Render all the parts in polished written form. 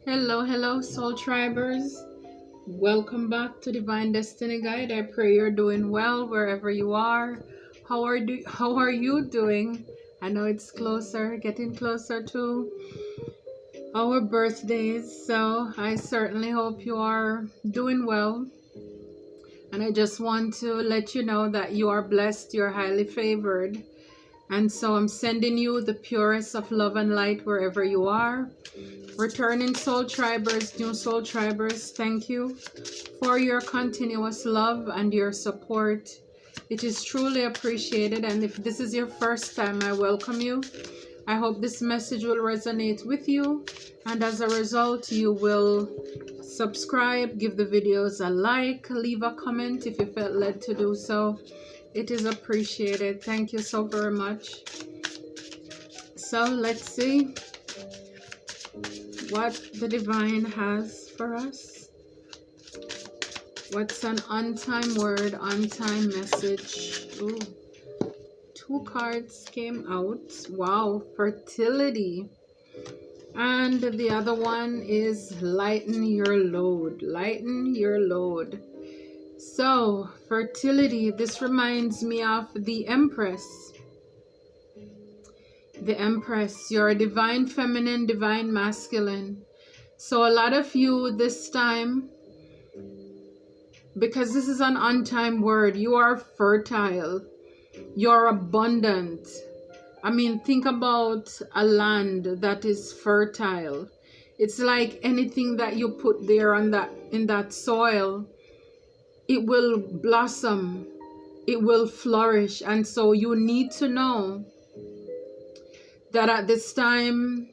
Hello, Soul Tribers. Welcome back to Divine Destiny Guide. I pray you're doing well wherever you are. How are you doing? I know it's getting closer to our birthdays, so I certainly hope you are doing well. And I just want to let you know that you are blessed, you're highly favored. And so I'm sending you the purest of love and light wherever you are. Returning Soul Tribers, new Soul Tribers, thank you for your continuous love and your support. It is truly appreciated, and if this is your first time, I welcome you. I hope this message will resonate with you, and as a result, you will subscribe, give the videos a like, leave a comment if you felt led to do so. It is appreciated. Thank you so very much. So let's see what the divine has for us. What's an on-time word, on-time message? Ooh, two cards came out. Wow, fertility. And the other one is lighten your load. Lighten your load. So, fertility, this reminds me of the Empress. The Empress, you're a divine feminine, divine masculine. So a lot of you this time, because this is an on-time word, you are fertile. You're abundant. I mean, think about a land that is fertile. It's like anything that you put there on in that soil, it will blossom. It will flourish. And so you need to know that at this time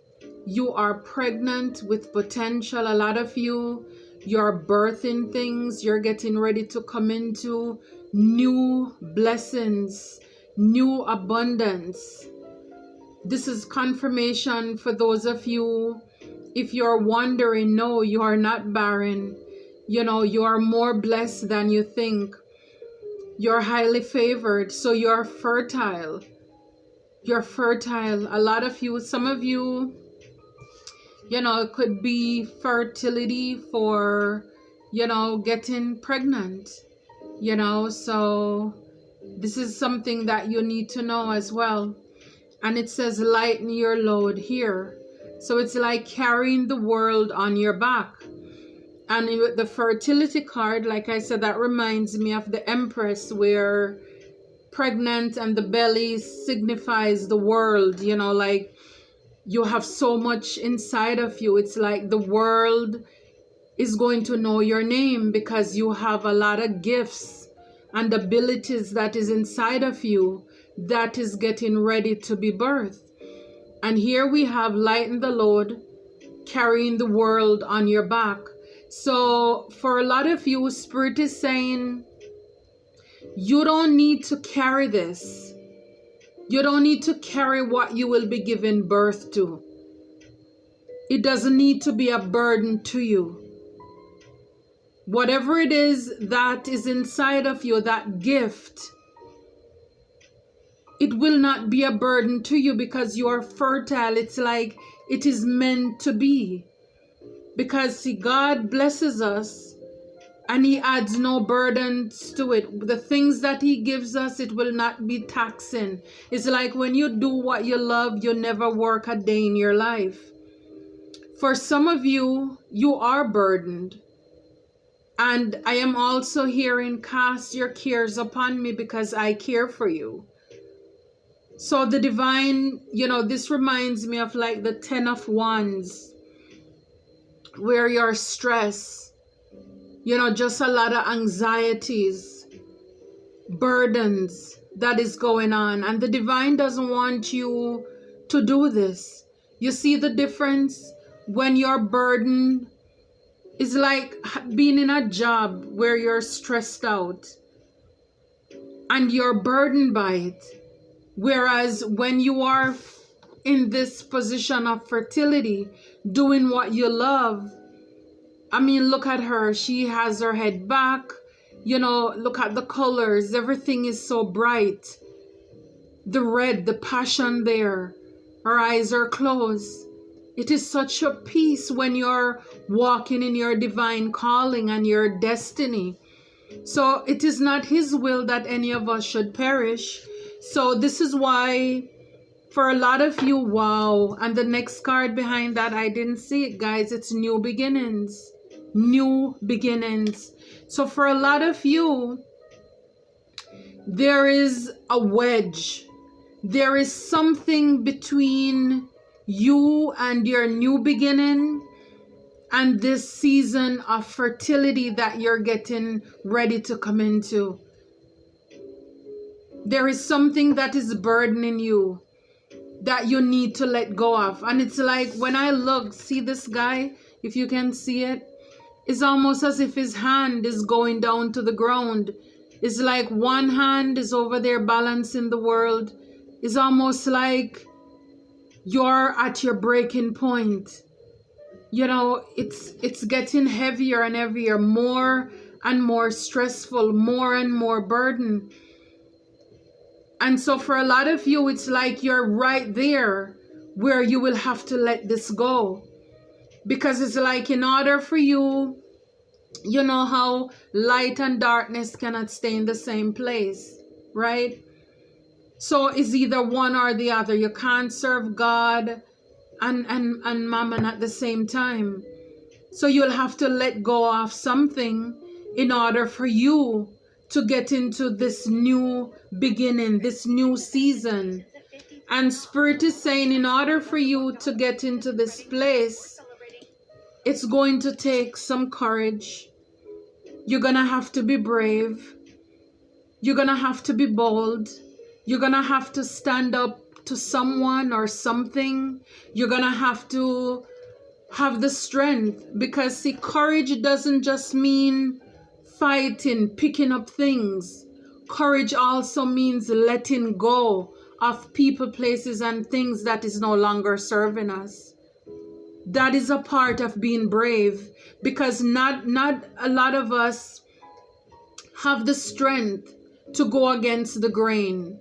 you are pregnant with potential. A lot of you're birthing things. You're getting ready to come into new blessings, new abundance. This is confirmation for those of you, if you're wondering, no, you are not barren. You know, you are more blessed than you think. You're highly favored, so you're fertile. You're fertile. A lot of you, some of you, you know, it could be fertility for, you know, getting pregnant, you know, so this is something that you need to know as well. And it says lighten your load here. So it's like carrying the world on your back. And with the fertility card, like I said, that reminds me of the Empress, where pregnant and the belly signifies the world, you know, like you have so much inside of you. It's like the world is going to know your name because you have a lot of gifts and abilities that is inside of you that is getting ready to be birthed. And here we have lighten the load, carrying the world on your back. So for a lot of you, Spirit is saying, you don't need to carry this. You don't need to carry what you will be giving birth to. It doesn't need to be a burden to you. Whatever it is that is inside of you, that gift, it will not be a burden to you because you are fertile. It's like it is meant to be. Because see, God blesses us and He adds no burdens to it. The things that He gives us, it will not be taxing. It's like when you do what you love, you never work a day in your life. For some of you, you are burdened. And I am also hearing, cast your cares upon me because I care for you. So the divine, you know, this reminds me of like the 10 of Wands, where you're stressed, you know, just a lot of anxieties, burdens that is going on. And the divine doesn't want you to do this. You see the difference? When you're burdened, it's like being in a job where you're stressed out and you're burdened by it. Whereas when you are in this position of fertility, doing what you love, I mean, look at her. She has her head back. You know, look at the colors. Everything is so bright. The red, the passion there. Her eyes are closed. It is such a peace when you're walking in your divine calling and your destiny. So it is not his will that any of us should perish. So this is why for a lot of you, wow. And the next card behind that, I didn't see it, guys. It's new beginnings. New beginnings. So for a lot of you, there is a wedge. There is something between you and your new beginning and this season of fertility that you're getting ready to come into. There is something that is burdening you that you need to let go of. And it's like when I look, see this guy, if you can see it, it's almost as if his hand is going down to the ground. It's like one hand is over there balancing the world. It's almost like you're at your breaking point. You know, it's getting heavier and heavier, more and more stressful, more and more burden. And so for a lot of you, it's like you're right there where you will have to let this go. Because it's like in order for you, you know how light and darkness cannot stay in the same place, right? So it's either one or the other. You can't serve God and mammon at the same time. So you'll have to let go of something in order for you to get into this new beginning, this new season. And Spirit is saying in order for you to get into this place, it's going to take some courage. You're going to have to be brave. You're going to have to be bold. You're going to have to stand up to someone or something. You're going to have the strength, because see, courage doesn't just mean fighting, picking up things. Courage also means letting go of people, places, and things that is no longer serving us. That is a part of being brave, because not a lot of us have the strength to go against the grain.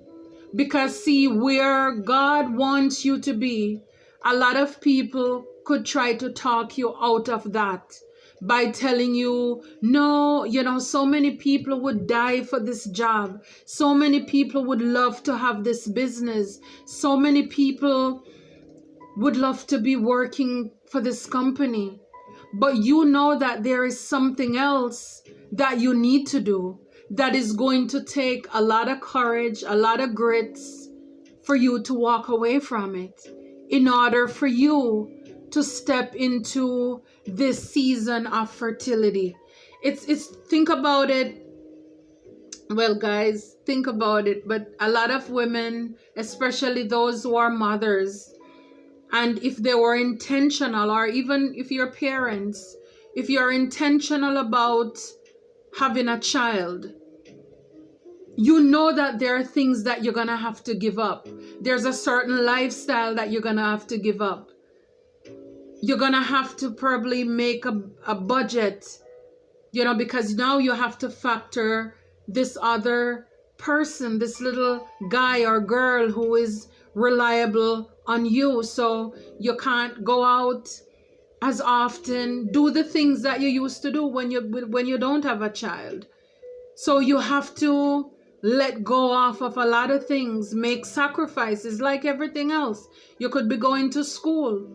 Because see, where God wants you to be, a lot of people could try to talk you out of that by telling you, no, you know, so many people would die for this job. So many people would love to have this business. So many people would love to be working for this company. But you know that there is something else that you need to do that is going to take a lot of courage, a lot of grits for you to walk away from it in order for you to step into this season of fertility. It's think about it. Well, guys, think about it. But a lot of women, especially those who are mothers, and if they were intentional, or even if you're parents, if you're intentional about having a child, you know that there are things that you're going to have to give up. There's a certain lifestyle that you're going to have to give up. You're going to have to probably make a budget, you know, because now you have to factor this other person, this little guy or girl who is reliable on you. So you can't go out as often, do the things that you used to do when you don't have a child. So you have to let go of a lot of things, make sacrifices like everything else. You could be going to school.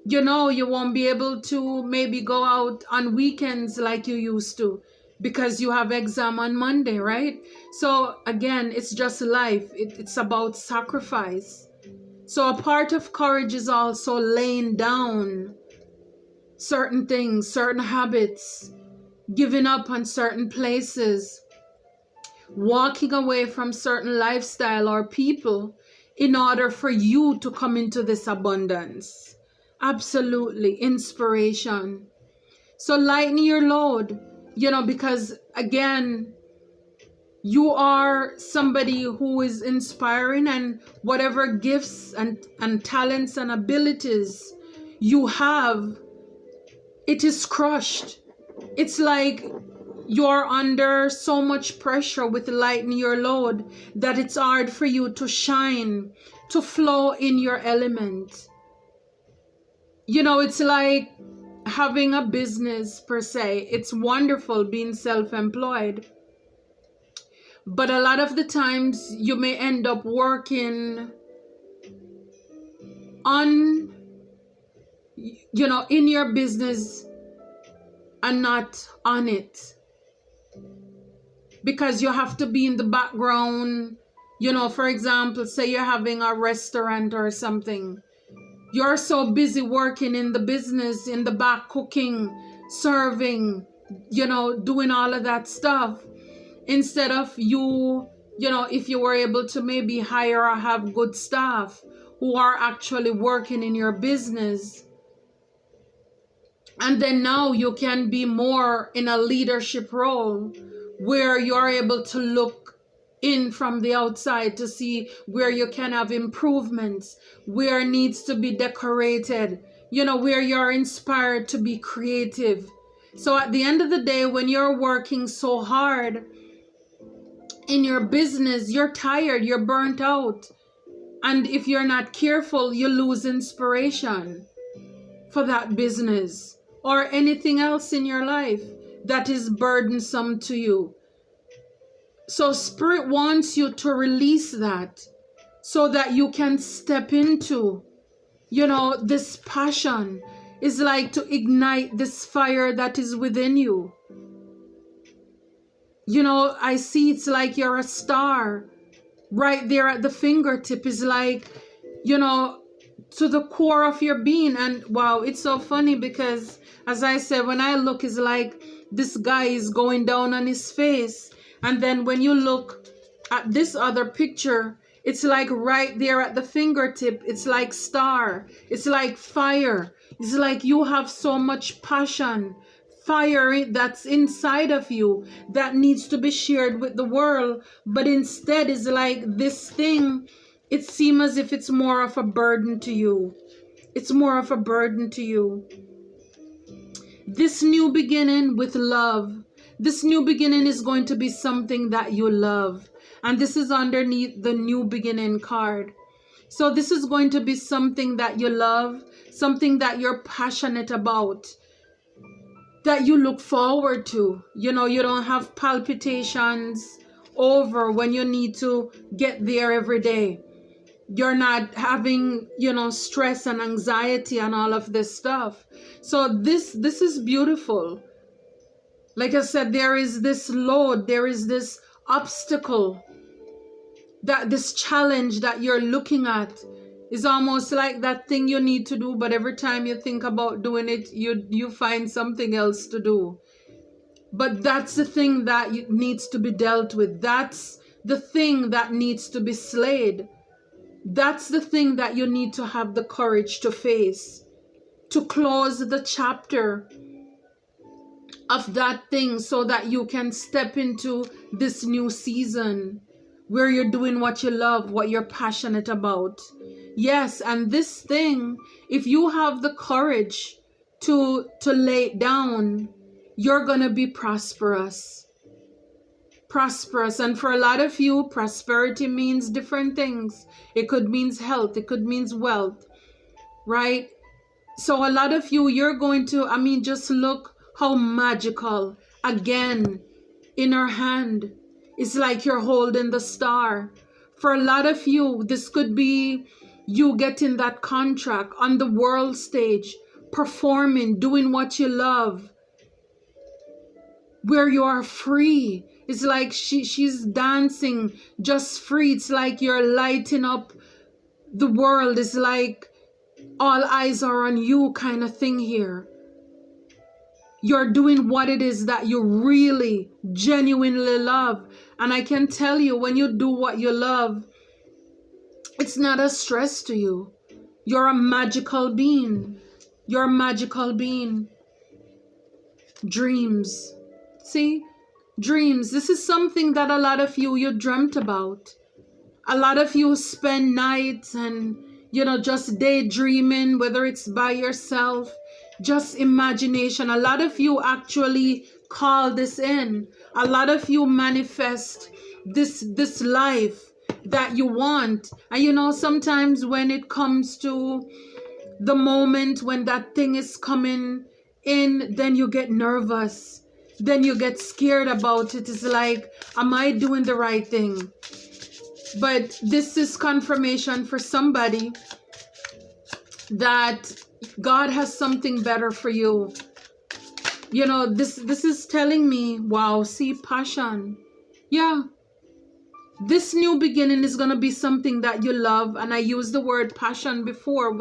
You know, you won't be able to maybe go out on weekends like you used to because you have exam on Monday, right? So again, it's just life. It's about sacrifice. So a part of courage is also laying down certain things, certain habits, giving up on certain places, walking away from certain lifestyle or people in order for you to come into this abundance. Absolutely. Inspiration. So lighten your load, you know, because again, you are somebody who is inspiring, and whatever gifts and talents and abilities you have, it is crushed. It's like you're under so much pressure with lighten your load that it's hard for you to shine, to flow in your element. It's like having a business per se. It's wonderful being self-employed, but a lot of the times you may end up working on, in your business and not on it, because you have to be in the background. For example, say you're having a restaurant or something. You're so busy working in the business, in the back, cooking, serving, doing all of that stuff. Instead of if you were able to maybe hire or have good staff who are actually working in your business. And then now you can be more in a leadership role where you're able to look in from the outside to see where you can have improvements, where it needs to be decorated, where you're inspired to be creative. So at the end of the day, when you're working so hard in your business, you're tired, you're burnt out. And if you're not careful, you lose inspiration for that business or anything else in your life that is burdensome to you. So Spirit wants you to release that so that you can step into, this passion. Is like to ignite this fire that is within you. I see it's like you're a star right there at the fingertip. Is like, to the core of your being. And wow, it's so funny because, as I said, when I look, it's like this guy is going down on his face. And then when you look at this other picture, it's like right there at the fingertip. It's like star. It's like fire. It's like you have so much passion, fire that's inside of you that needs to be shared with the world. But instead, it's like this thing, it seems as if it's more of a burden to you. It's more of a burden to you. This new beginning with love. This new beginning is going to be something that you love. And this is underneath the new beginning card. So this is going to be something that you love, something that you're passionate about, that you look forward to. You don't have palpitations over when you need to get there every day. You're not having, stress and anxiety and all of this stuff. So this is beautiful. Like I said, there is this load, there is this obstacle, that this challenge that you're looking at is almost like that thing you need to do, but every time you think about doing it, you find something else to do. But that's the thing that needs to be dealt with. That's the thing that needs to be slayed. That's the thing that you need to have the courage to face, to close the chapter of that thing so that you can step into this new season where you're doing what you love, what you're passionate about. Yes, and this thing, if you have the courage to lay it down, you're going to be prosperous. Prosperous. And for a lot of you, prosperity means different things. It could mean health, it could mean wealth, right? So a lot of you, you're going to, just look how magical. Again, in her hand, it's like you're holding the star. For a lot of you, this could be you getting that contract on the world stage, performing, doing what you love, where you are free. It's like she's dancing just free. It's like you're lighting up the world. It's like all eyes are on you kind of thing here. You're doing what it is that you really, genuinely love. And I can tell you, when you do what you love, it's not a stress to you. You're a magical being. You're a magical being. Dreams. See? Dreams. This is something that a lot of you dreamt about. A lot of you spend nights and, just daydreaming, whether it's by yourself, just imagination. A lot of you actually call this in. A lot of you manifest this life that you want. And sometimes when it comes to The moment when that thing is coming in, then you get nervous. Then you get scared about it. It's like, am I doing the right thing? But this is confirmation for somebody that God has something better for you. You know, this is telling me, wow, see, passion. Yeah. This new beginning is going to be something that you love. And I used the word passion before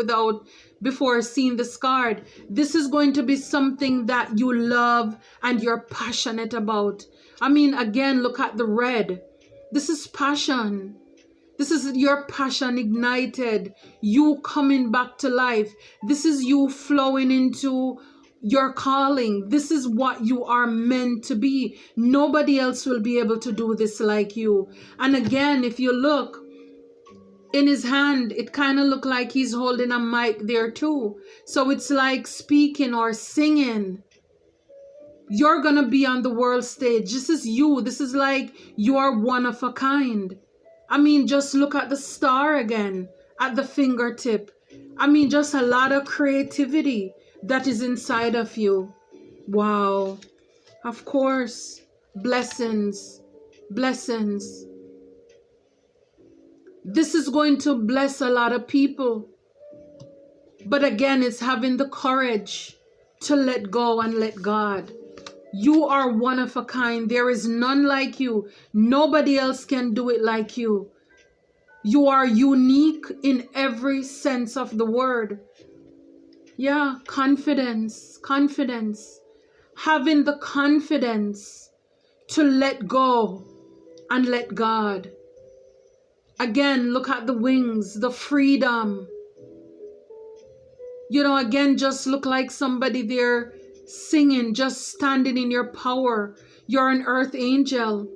before seeing this card. This is going to be something that you love and you're passionate about. I mean, again, look at the red. This is passion. This is your passion ignited. You coming back to life. This is you flowing into your calling. This is what you are meant to be. Nobody else will be able to do this like you. And again, if you look in his hand, it kind of look like he's holding a mic there too. So it's like speaking or singing. You're gonna be on the world stage. This is you. This is like you are one of a kind. I mean, just look at the star again, at the fingertip. I mean, just a lot of creativity that is inside of you. Wow. Of course. Blessings. Blessings. This is going to bless a lot of people. But again, it's having the courage to let go and let God. You are one of a kind. There is none like you. Nobody else can do it like you. You are unique in every sense of the word. Yeah, confidence, confidence. Having the confidence to let go and let God. Again, look at the wings, the freedom. You know, again, just look like somebody there singing, just standing in your power. You're an earth angel.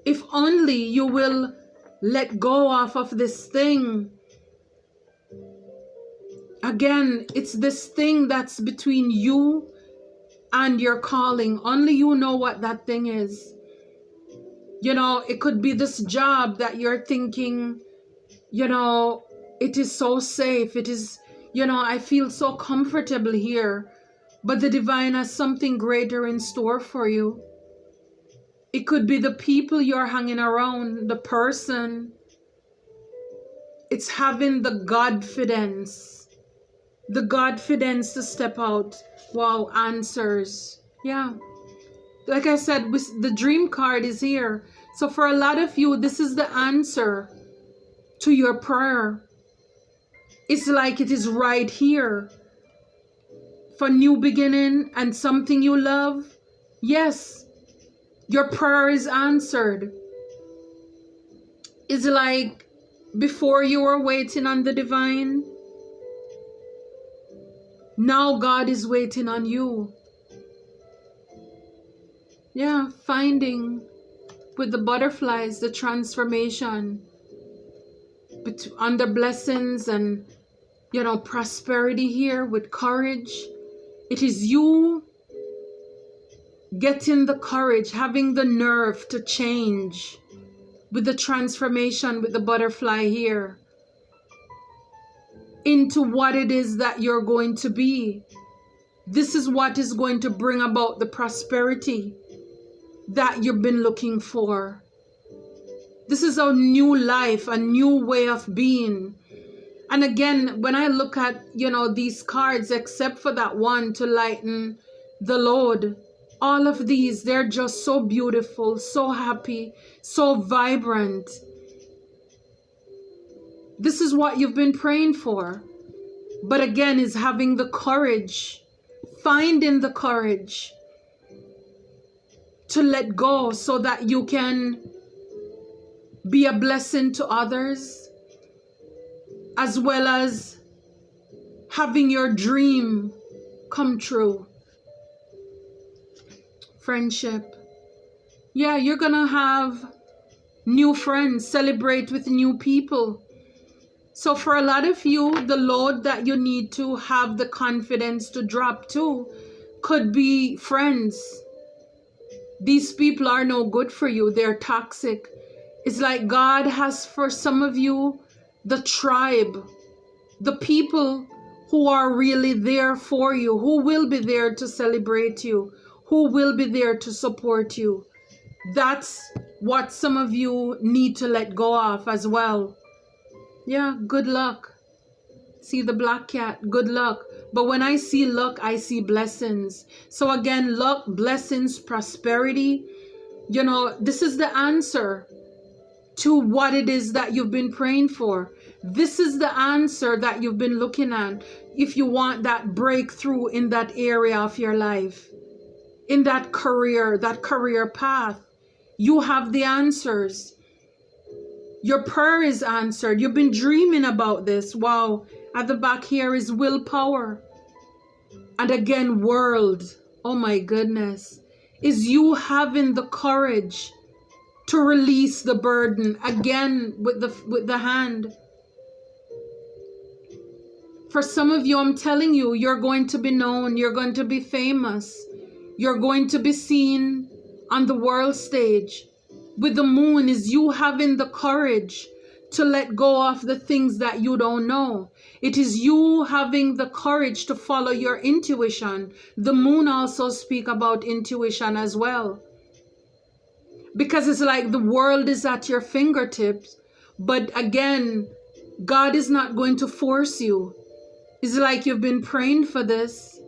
If only you will let go of this thing. Again, it's this thing that's between you and your calling. Only you know what that thing is. You know, it could be this job that you're thinking, you know, it is so safe. It is, you know, I feel so comfortable here. But the divine has something greater in store for you. It could be the people you're hanging around, the person. It's having the Godfidence. The Godfidence to step out. Wow, answers. Yeah. Like I said, the dream card is here. So for a lot of you, this is the answer to your prayer. It's like it is right here. For new beginning and something you love. Yes, your prayer is answered. It's like before you were waiting on the divine. Now God is waiting on you. Yeah, finding with the butterflies, the transformation under blessings and, you know, prosperity here with courage. It is you getting the courage, having the nerve to change with the transformation with the butterfly here into what it is that you're going to be. This is what is going to bring about the prosperity that you've been looking for. This is a new life, a new way of being. And again, when I look at, you know, these cards, except for that one to lighten the load, all of these, they're just so beautiful, so happy, so vibrant. This is what you've been praying for. But again, is having the courage, finding the courage to let go so that you can be a blessing to others, as well as having your dream come true. Friendship. Yeah, you're gonna have new friends, celebrate with new people. So for a lot of you, the load that you need to have the confidence to drop to could be friends. These people are no good for you. They're toxic. It's like God has for some of you the tribe. the people who are really there for you, who will be there to celebrate you, who will be there to support you. That's what some of you need to let go of as well. Yeah, good luck. See the black cat, good luck. But when I see luck, I see blessings. So again, luck, blessings, prosperity, you know, this is the answer to what it is that you've been praying for. This is the answer that you've been looking at if you want that breakthrough in that area of your life, in that career path. You have the answers. Your prayer is answered. You've been dreaming about this. Wow. At the back here is willpower. And again, world. Oh my goodness. Is you having the courage to release the burden again with the hand. For some of you, I'm telling you, you're going to be known, you're going to be famous, you're going to be seen on the world stage. With the moon is you having the courage to let go of the things that you don't know. It is you having the courage to follow your intuition. The moon also speaks about intuition as well. Because it's like the world is at your fingertips. But again, God is not going to force you. It's like you've been praying for this.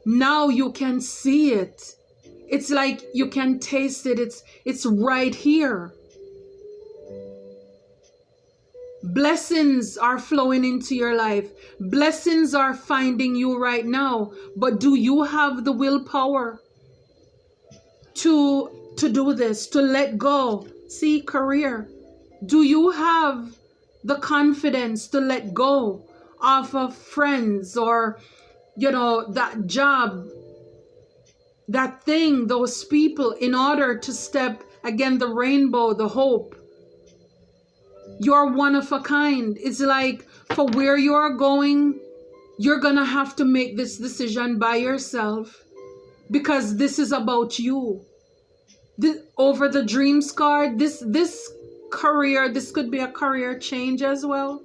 Now you can see it. It's like you can taste it. It's right here. Blessings are flowing into your life. Blessings are finding you right now. But do you have the willpower to do this, to let go? See, career. Do you have the confidence to let go of friends or, you know, that job, that thing, those people, in order to step, again, the rainbow, the hope? You're one of a kind. It's like for where you're going, you're gonna have to make this decision by yourself, because this is about you. Over the dreams card, this career, this could be a career change as well.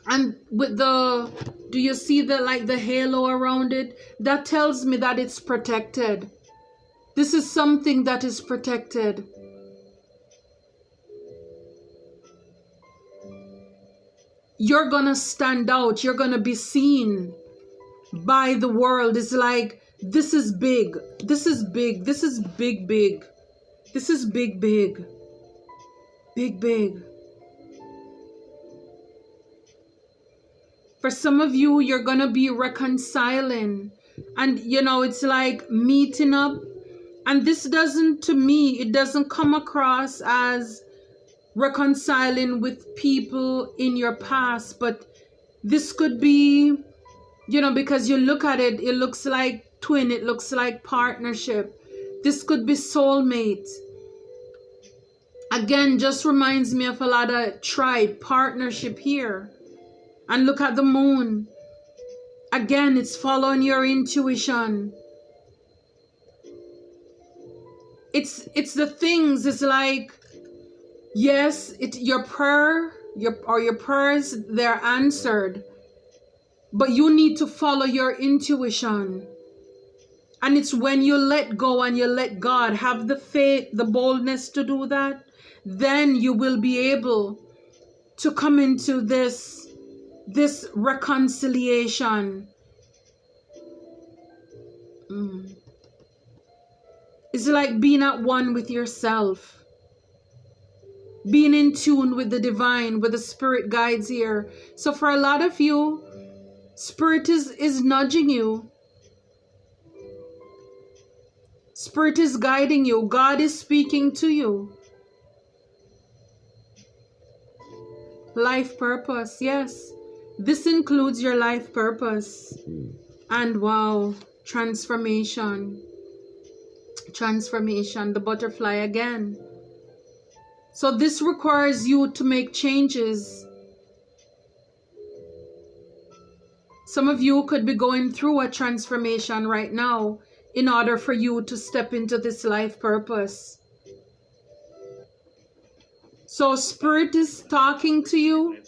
And with the, do you see the, like the halo around it? That tells me that it's protected. This is something that is protected. You're gonna stand out. You're gonna be seen by the world. It's like, this is big. This is big. This is big, big. This is big, big. Big, big. For some of you, you're going to be reconciling. And, you know, it's like meeting up. And this doesn't, to me, it doesn't come across as reconciling with people in your past. But this could be, you know, because you look at it, it looks like twin. It looks like partnership. This could be soulmate. Again, just reminds me of a lot of tribe, partnership here. And look at the moon. Again, it's following your intuition. It's the things, it's like, yes, your prayer, your prayers, they're answered. But you need to follow your intuition. And it's when you let go and you let God have the faith, the boldness to do that, then you will be able to come into this reconciliation. It's like being at one with yourself. Being in tune with the divine, with the spirit guides here. So for a lot of you, spirit is nudging you. Spirit is guiding you. God is speaking to you. Life purpose, yes. This includes your life purpose. And wow, transformation. Transformation, the butterfly again. So this requires you to make changes. Some of you could be going through a transformation right now in order for you to step into this life purpose. So spirit is talking to you.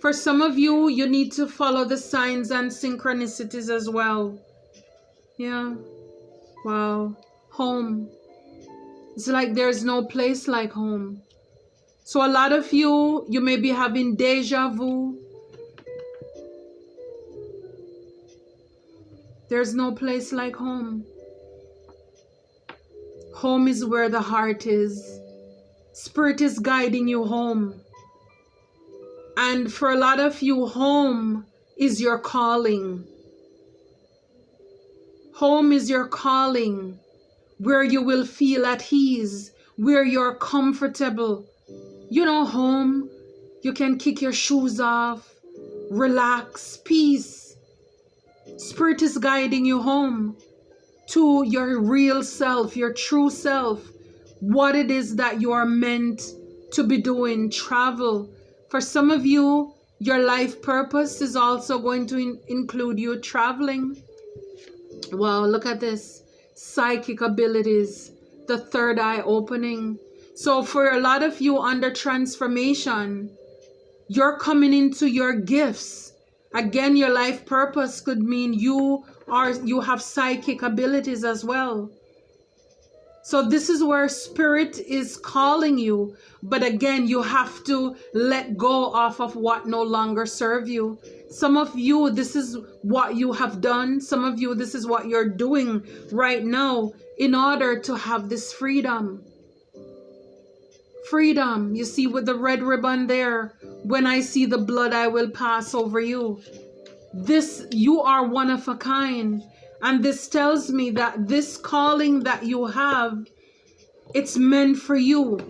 For some of you, you need to follow the signs and synchronicities as well. Yeah. Wow. Home. It's like there's no place like home. So a lot of you, you may be having deja vu. There's no place like home. Home is where the heart is. Spirit is guiding you home. And for a lot of you, home is your calling. Home is your calling, where you will feel at ease, where you're comfortable. You know, home, you can kick your shoes off, relax, peace. Spirit is guiding you home to your real self, your true self, what it is that you are meant to be doing, travel. For some of you, your life purpose is also going to include you traveling. Wow, look at this. Psychic abilities, the third eye opening. So for a lot of you under transformation, you're coming into your gifts. Again, your life purpose could mean you have psychic abilities as well. So this is where spirit is calling you. But again, you have to let go off of what no longer serve you. Some of you, this is what you have done. Some of you, this is what you're doing right now in order to have this freedom. Freedom. You see with the red ribbon there, when I see the blood, I will pass over you. This, you are one of a kind. And this tells me that this calling that you have, it's meant for you.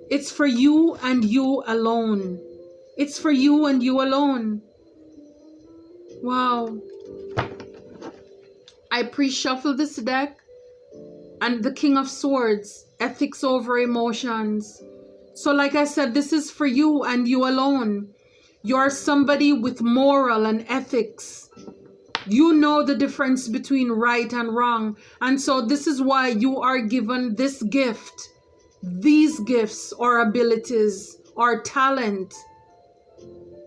It's for you and you alone. It's for you and you alone. Wow. I pre-shuffle this deck. And the King of Swords, ethics over emotions. So like I said, this is for you and you alone. You're somebody with moral and ethics. You know the difference between right and wrong. And so this is why you are given this gift. These gifts or abilities or talent.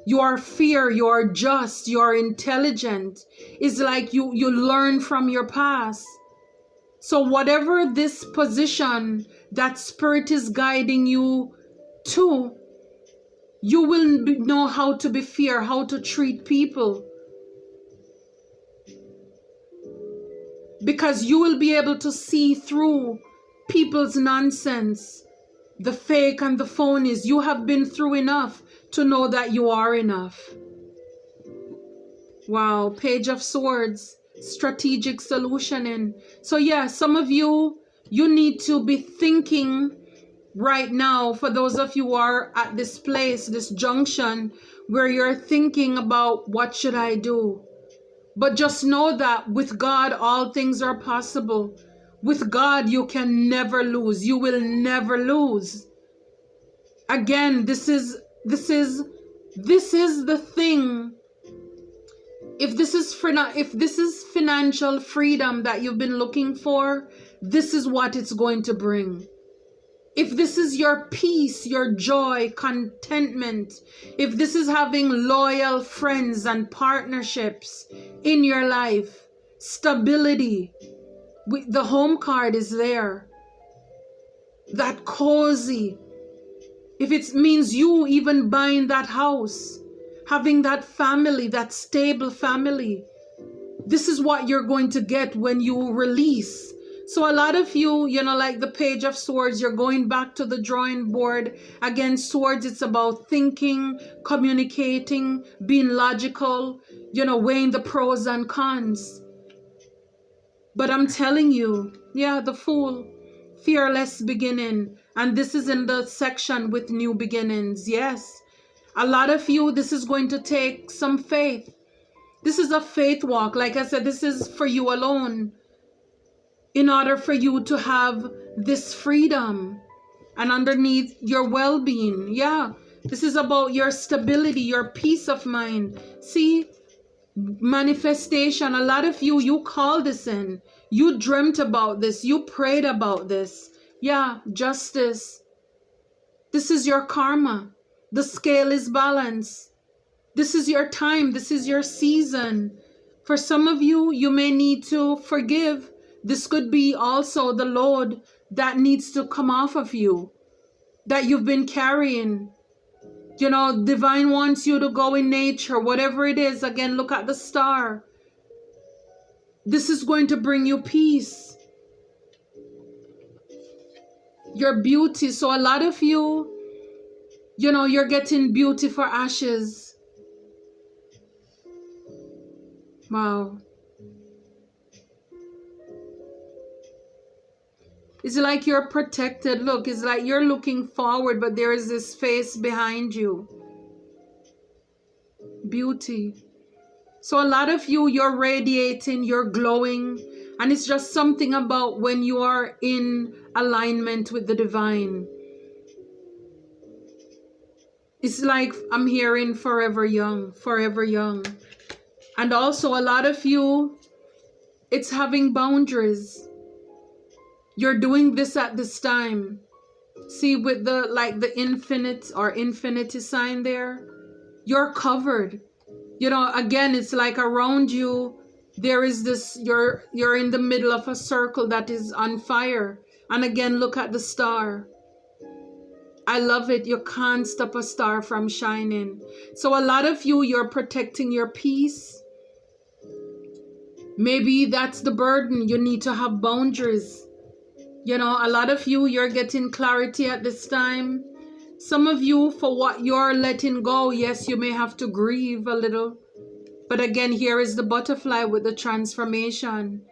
You are fair, you are just, you are intelligent. It's like you learn from your past. So whatever this position that spirit is guiding you to, you will know how to be fair, how to treat people. Because you will be able to see through people's nonsense, the fake and the phonies. You have been through enough to know that you are enough. Wow, Page of Swords, strategic solutioning. So yeah, some of you, you need to be thinking right now, for those of you who are at this place, this junction, where you're thinking about what should I do? But just know that with God, all things are possible. With God, you can never lose. You will never lose. Again, this is the thing. If this is financial freedom that you've been looking for, this is what it's going to bring. If this is your peace, your joy, contentment, if this is having loyal friends and partnerships in your life, stability, the home card is there. That cozy. If it means you even buying that house, having that family, that stable family, this is what you're going to get when you release. So a lot of you, like the Page of Swords, you're going back to the drawing board. Again, swords, it's about thinking, communicating, being logical, weighing the pros and cons. But I'm telling you, yeah, the Fool, fearless beginning. And this is in the section with new beginnings. Yes, a lot of you, this is going to take some faith. This is a faith walk. Like I said, this is for you alone. In order for you to have this freedom and underneath your well-being. Yeah, this is about your stability, your peace of mind. See, manifestation. A lot of you, you called this in. You dreamt about this. You prayed about this. Yeah, justice. This is your karma. The scale is balanced. This is your time. This is your season. For some of you, you may need to forgive. This could be also the load that needs to come off of you, that you've been carrying. You know, divine wants you to go in nature, whatever it is. Again, look at the star. This is going to bring you peace. Your beauty. So a lot of you, you know, you're getting beauty for ashes. Wow. It's like you're protected. Look, it's like you're looking forward, but there is this face behind you. Beauty. So a lot of you, you're radiating, you're glowing, and it's just something about when you are in alignment with the divine. It's like I'm hearing forever young, forever young. And also a lot of you, it's having boundaries. You're doing this at this time. See, with the like the infinite or infinity sign there, you're covered. You know, again, it's like around you, there is this, you're in the middle of a circle that is on fire. And again, look at the star. I love it. You can't stop a star from shining. So a lot of you, you're protecting your peace. Maybe that's the burden. You need to have boundaries. You know, a lot of you, you're getting clarity at this time. Some of you, for what you're letting go, yes, you may have to grieve a little. But again, here is the butterfly with the transformation.